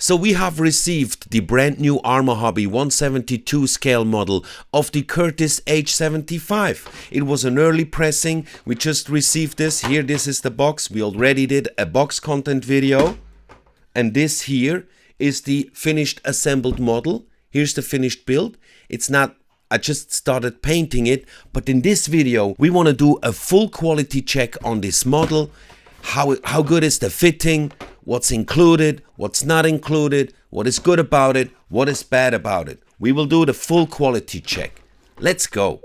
So we have received the brand new ARMA Hobby 172 scale model of the Curtis H-75. It was an early pressing. We just received this. Here, this is the box. We already did a box content video. And this here is the finished assembled model. Here's the finished build. It's not, I just started painting it, but in this video we want to do a full quality check on this model. How good is the fitting, what's included, what's not included, what is good about it, what is bad about it. We will do the full quality check. Let's go.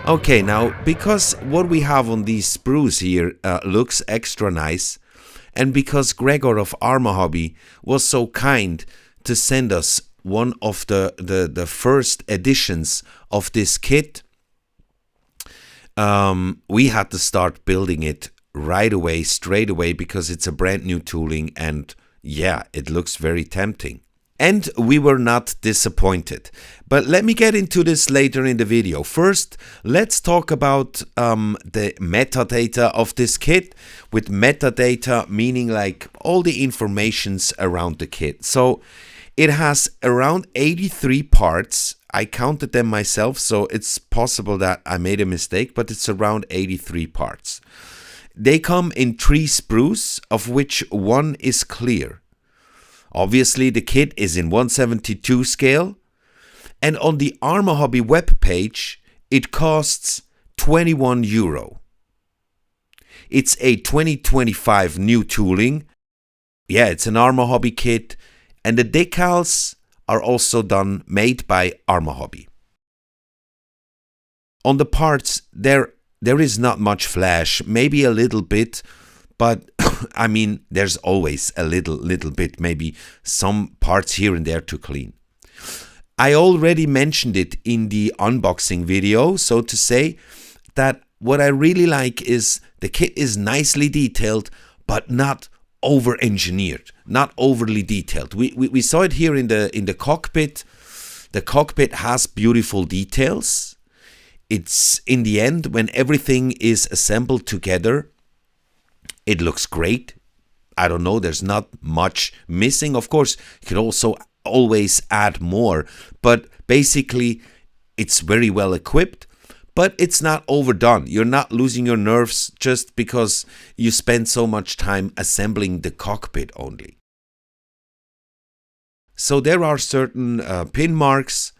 Okay, now because what we have on these sprues here looks extra nice, and because Gregor of ARMA Hobby was so kind to send us one of the first editions of this kit, we had to start building it right away, straight away, because it's a brand new tooling and yeah, it looks very tempting. And we were not disappointed. But let me get into this later in the video. First, let's talk about the metadata of this kit. With metadata meaning like all the informations around the kit. So it has around 83 parts. I counted them myself, so it's possible that I made a mistake, but it's around 83 parts. They come in 3 sprues, of which one is clear. Obviously, the kit is in 172 scale, and on the ARMA Hobby webpage, it costs €21. It's a 2025 new tooling. Yeah, it's an ARMA Hobby kit, and the decals are also made by ARMA Hobby. On the parts, there is not much flash, maybe a little bit, but I mean, there's always a little bit, maybe some parts here and there to clean. I already mentioned it in the unboxing video, so to say, that what I really like is the kit is nicely detailed, but not over-engineered, not overly detailed. We saw it here in the cockpit. The cockpit has beautiful details. It's in the end, when everything is assembled together, it looks great. I don't know, there's not much missing. Of course, you can also always add more, but basically it's very well equipped, but it's not overdone. You're not losing your nerves just because you spend so much time assembling the cockpit only. So there are certain pin marks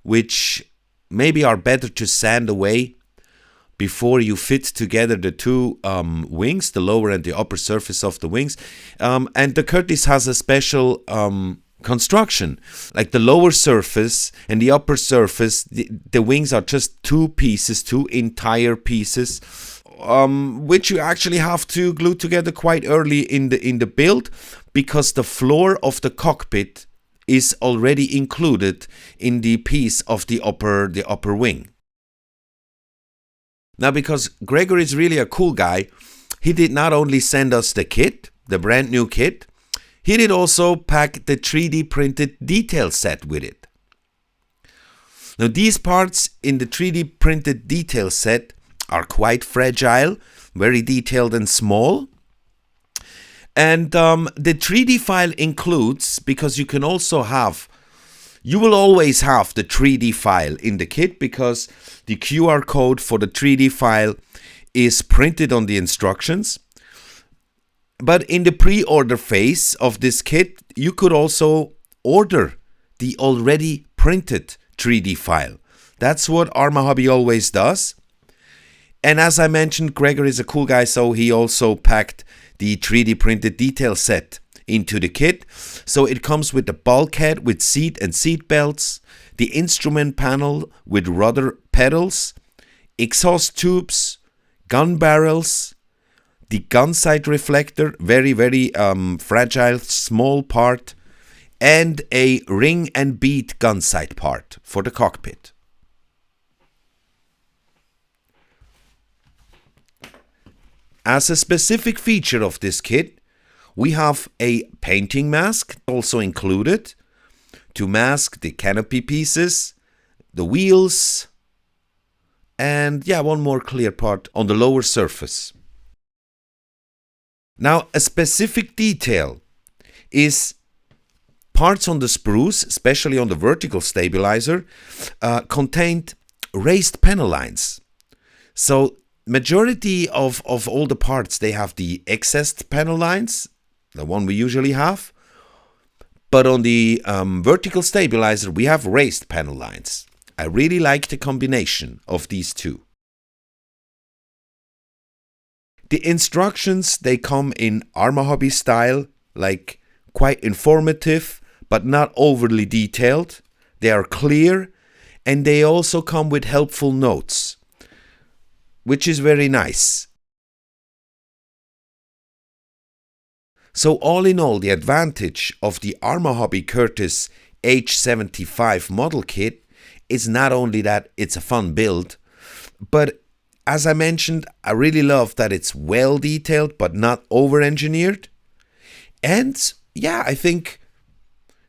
which maybe are better to sand away before you fit together the two wings, the lower and the upper surface of the wings. And the Curtis has a special construction. Like the lower surface and the upper surface, the wings are just two entire pieces, which you actually have to glue together quite early in the build, because the floor of the cockpit is already included in the piece of the upper wing. Now, because Gregor is really a cool guy, he did not only send us the kit, the brand new kit, he did also pack the 3D printed detail set with it. Now, these parts in the 3D printed detail set are quite fragile, very detailed and small. And the 3D file includes, because you will always have the 3D file in the kit, because the QR code for the 3D file is printed on the instructions. But in the pre-order phase of this kit, you could also order the already printed 3D file. That's what ARMA Hobby always does. And as I mentioned, Gregor is a cool guy, so he also packed the 3D printed detail set into the kit. So it comes with the bulkhead with seat and seat belts, the instrument panel with rudder pedals, exhaust tubes, gun barrels, the gun sight reflector, very fragile small part, and a ring and bead gun sight part for the cockpit. As a specific feature of this kit, we have a painting mask also included to mask the canopy pieces, the wheels, and yeah, one more clear part on the lower surface. Now, a specific detail is parts on the sprues, especially on the vertical stabilizer, contained raised panel lines. So majority of all the parts, they have the excess panel lines, the one we usually have. But on the vertical stabilizer, we have raised panel lines. I really like the combination of these two. The instructions, they come in ARMA hobby style, like quite informative, but not overly detailed. They are clear, and they also come with helpful notes, which is very nice. So all in all, the advantage of the ARMA Hobby Curtis H-75 model kit is not only that it's a fun build, but as I mentioned, I really love that it's well detailed but not over-engineered. And yeah, I think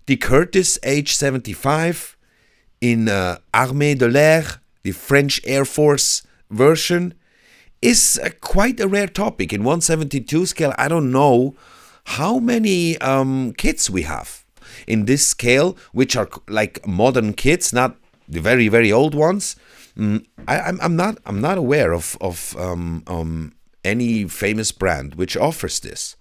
the Curtis H-75 in Armée de l'Air, the French Air Force version, is quite a rare topic. In 1/72 scale, I don't know how many kits we have in this scale, which are like modern kits, not the very, very old ones. I'm not aware of any famous brand which offers this.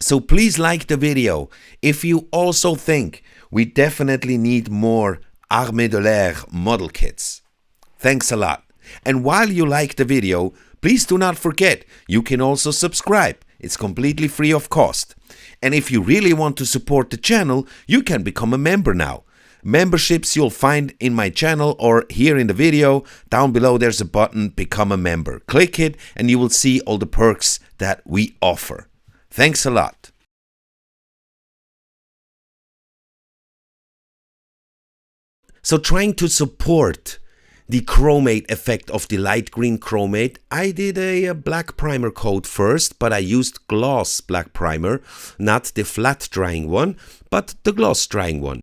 So please like the video if you also think we definitely need more Armée de l'Air model kits. Thanks a lot. And while you like the video, please do not forget you can also subscribe. It's completely free of cost. And if you really want to support the channel, you can become a member now. Memberships you'll find in my channel or here in the video. Down below there's a button, Become a Member. Click it and you will see all the perks that we offer. Thanks a lot. So trying to support the chromate effect of the light green chromate, I did a black primer coat first, but I used gloss black primer, not the flat drying one, but the gloss drying one.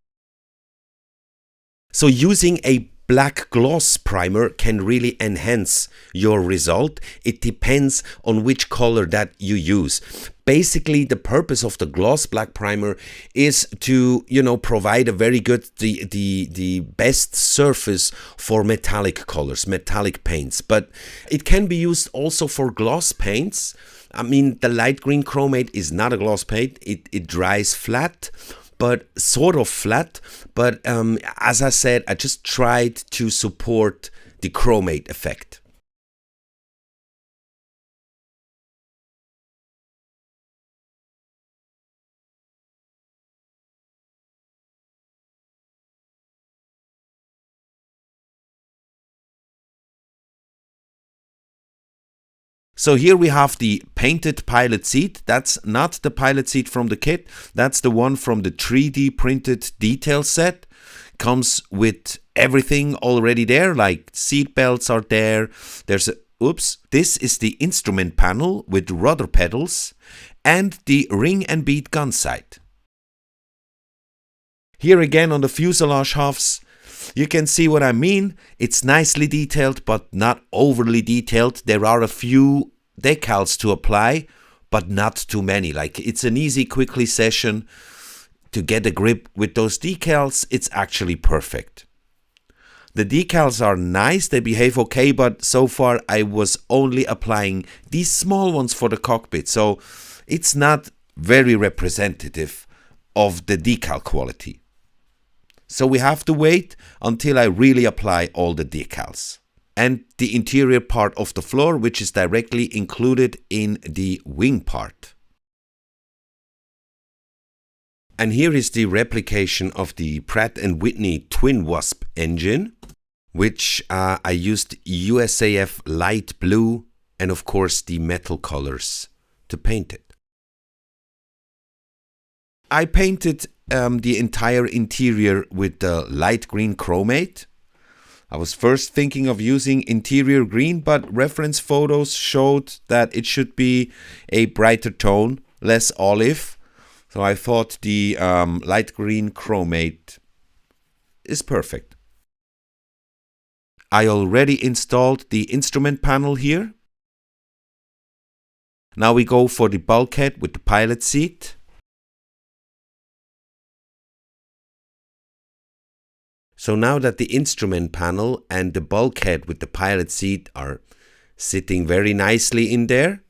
So using a black gloss primer can really enhance your result. It depends on which color that you use. Basically, the purpose of the gloss black primer is to, provide a very good, the best surface for metallic colors, metallic paints. But it can be used also for gloss paints. I mean, the light green chromate is not a gloss paint. It dries flat, but sort of flat. But as I said, I just tried to support the chromate effect. So here we have the painted pilot seat. That's not the pilot seat from the kit. That's the one from the 3D printed detail set. Comes with everything already there, like seat belts are there. There's a, this is the instrument panel with rudder pedals and the ring and bead gun sight. Here again on the fuselage halves, you can see what I mean. It's nicely detailed, but not overly detailed. There are a few decals to apply, but not too many. Like, it's an easy, quickly session to get a grip with those decals. It's actually perfect. The decals are nice, they behave okay, but so far I was only applying these small ones for the cockpit, so it's not very representative of the decal quality. So we have to wait until I really apply all the decals. And the interior part of the floor, which is directly included in the wing part. And here is the replication of the Pratt & Whitney Twin Wasp engine, which I used USAF light blue and of course the metal colors to paint it. I painted the entire interior with the light green chromate. I was first thinking of using interior green, but reference photos showed that it should be a brighter tone, less olive. So I thought the light green chromate is perfect. I already installed the instrument panel here. Now we go for the bulkhead with the pilot seat. So now that the instrument panel and the bulkhead with the pilot seat are sitting very nicely in there,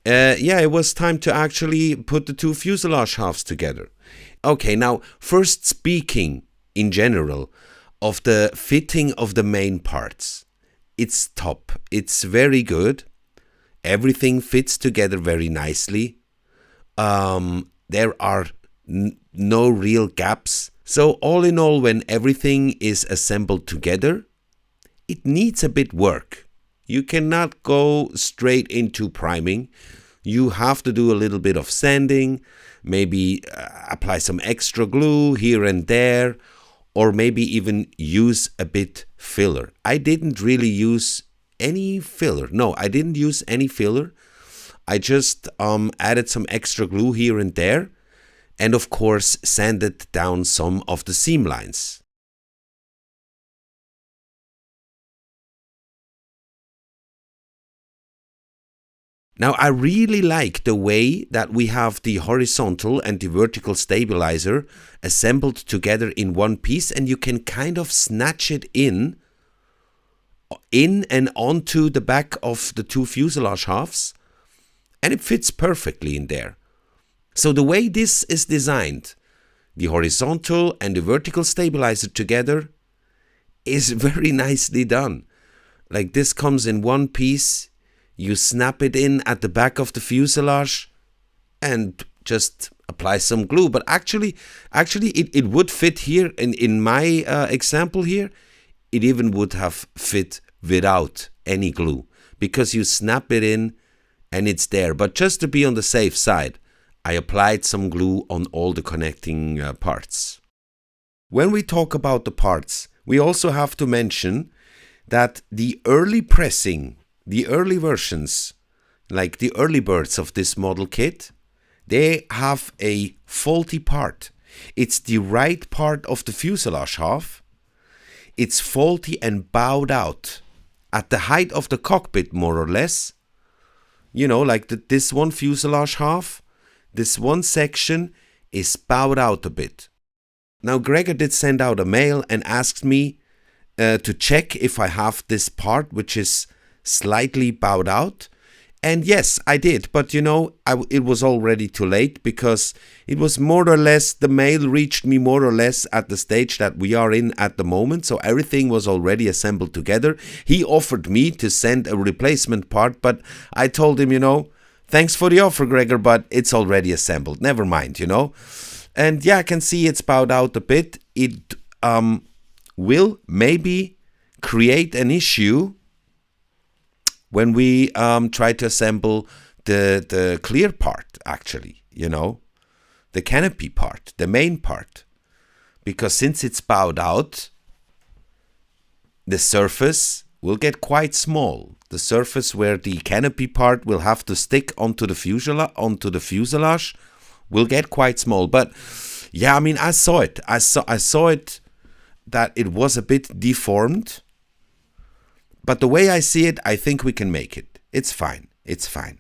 it was time to actually put the two fuselage halves together. Okay, now first speaking in general of the fitting of the main parts. It's top. It's very good. Everything fits together very nicely. There are no real gaps. So all in all, when everything is assembled together, it needs a bit work. You cannot go straight into priming. You have to do a little bit of sanding, maybe apply some extra glue here and there, or maybe even use a bit filler. I didn't really use any filler. No, I didn't use any filler. I just added some extra glue here and there, and of course sanded down some of the seam lines. Now I really like the way that we have the horizontal and the vertical stabilizer assembled together in one piece, and you can kind of snatch it in and onto the back of the two fuselage halves, and it fits perfectly in there. So the way this is designed, the horizontal and the vertical stabilizer together, is very nicely done. Like this comes in one piece, you snap it in at the back of the fuselage and just apply some glue. But actually it would fit here in my example here. It even would have fit without any glue, because you snap it in and it's there. But just to be on the safe side, I applied some glue on all the connecting parts. When we talk about the parts, we also have to mention that the early pressing, the early versions, like the early birds of this model kit, they have a faulty part. It's the right part of the fuselage half. It's faulty and bowed out at the height of the cockpit, more or less. You know, like this one fuselage half, this one section is bowed out a bit. Now Gregor did send out a mail and asked me to check if I have this part which is slightly bowed out. And yes, I did, but you know, it was already too late, because it was more or less, the mail reached me more or less at the stage that we are in at the moment, so everything was already assembled together. He offered me to send a replacement part, but I told him, you know, thanks for the offer, Gregor, but it's already assembled, never mind, you know. And yeah, I can see it's bowed out a bit. It will maybe create an issue when we try to assemble the clear part, actually, you know, the canopy part, the main part. Because since it's bowed out, the surface will get quite small. The surface where the canopy part will have to stick onto the fuselage will get quite small. But yeah, I mean, I saw it. I saw it, that it was a bit deformed. But the way I see it, I think we can make it. It's fine. It's fine.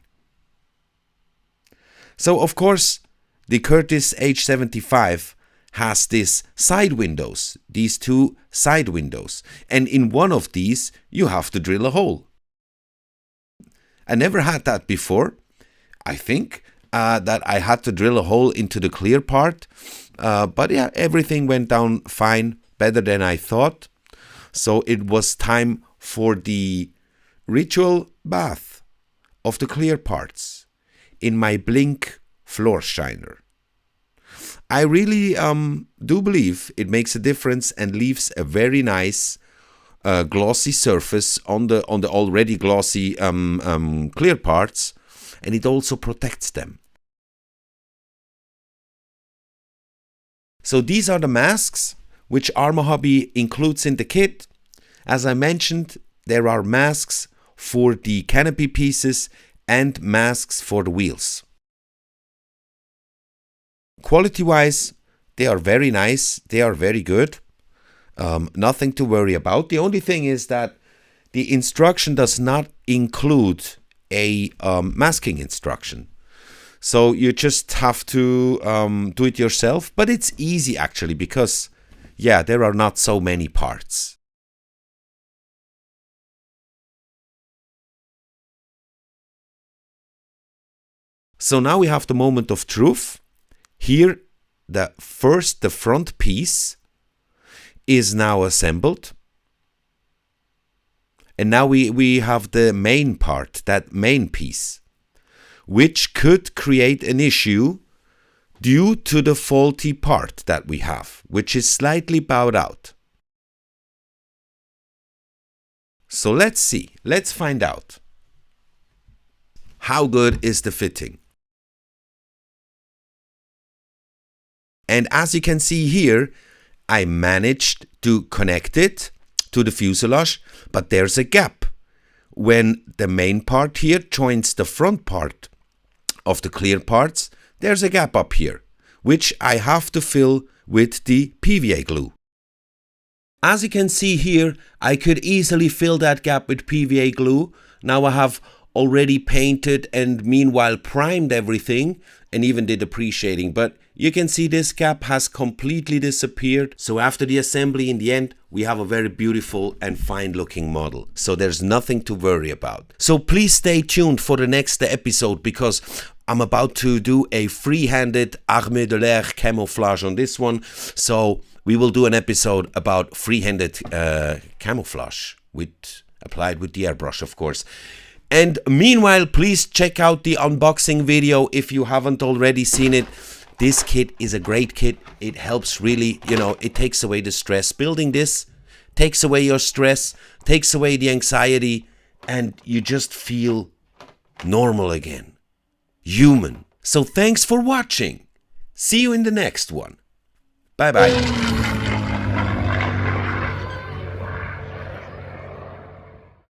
So, of course, the Curtiss H-75 has these side windows, these two side windows. And in one of these, you have to drill a hole. I never had that before. I think that I had to drill a hole into the clear part. But yeah, everything went down fine, better than I thought. So it was time for the ritual bath of the clear parts in my Blink floor shiner. I really do believe it makes a difference and leaves a very nice glossy surface on the already glossy clear parts, and it also protects them. So these are the masks which ARMA Hobby includes in the kit. As I mentioned, there are masks for the canopy pieces and masks for the wheels. Quality-wise, they are very nice. They are very good. Nothing to worry about. The only thing is that the instruction does not include a masking instruction. So you just have to do it yourself, but it's easy actually because, yeah, there are not so many parts. So now we have the moment of truth. Here, the front piece is now assembled. And now we have the main part, that main piece, which could create an issue due to the faulty part that we have, which is slightly bowed out. So let's see, let's find out. How good is the fitting? And as you can see here, I managed to connect it to the fuselage, but there's a gap. When the main part here joins the front part of the clear parts, there's a gap up here, which I have to fill with the PVA glue. As you can see here, I could easily fill that gap with PVA glue. Now I have already painted and meanwhile primed everything and even did the pre-shading, but you can see this gap has completely disappeared. So after the assembly, in the end, we have a very beautiful and fine looking model. So there's nothing to worry about. So please stay tuned for the next episode because I'm about to do a free-handed Armée de l'Air camouflage on this one. So we will do an episode about free-handed camouflage applied with the airbrush, of course. And meanwhile, please check out the unboxing video if you haven't already seen it. This kit is a great kit. It helps really, it takes away the stress. Building this takes away your stress, takes away the anxiety, and you just feel normal again. Human. So thanks for watching. See you in the next one. Bye bye.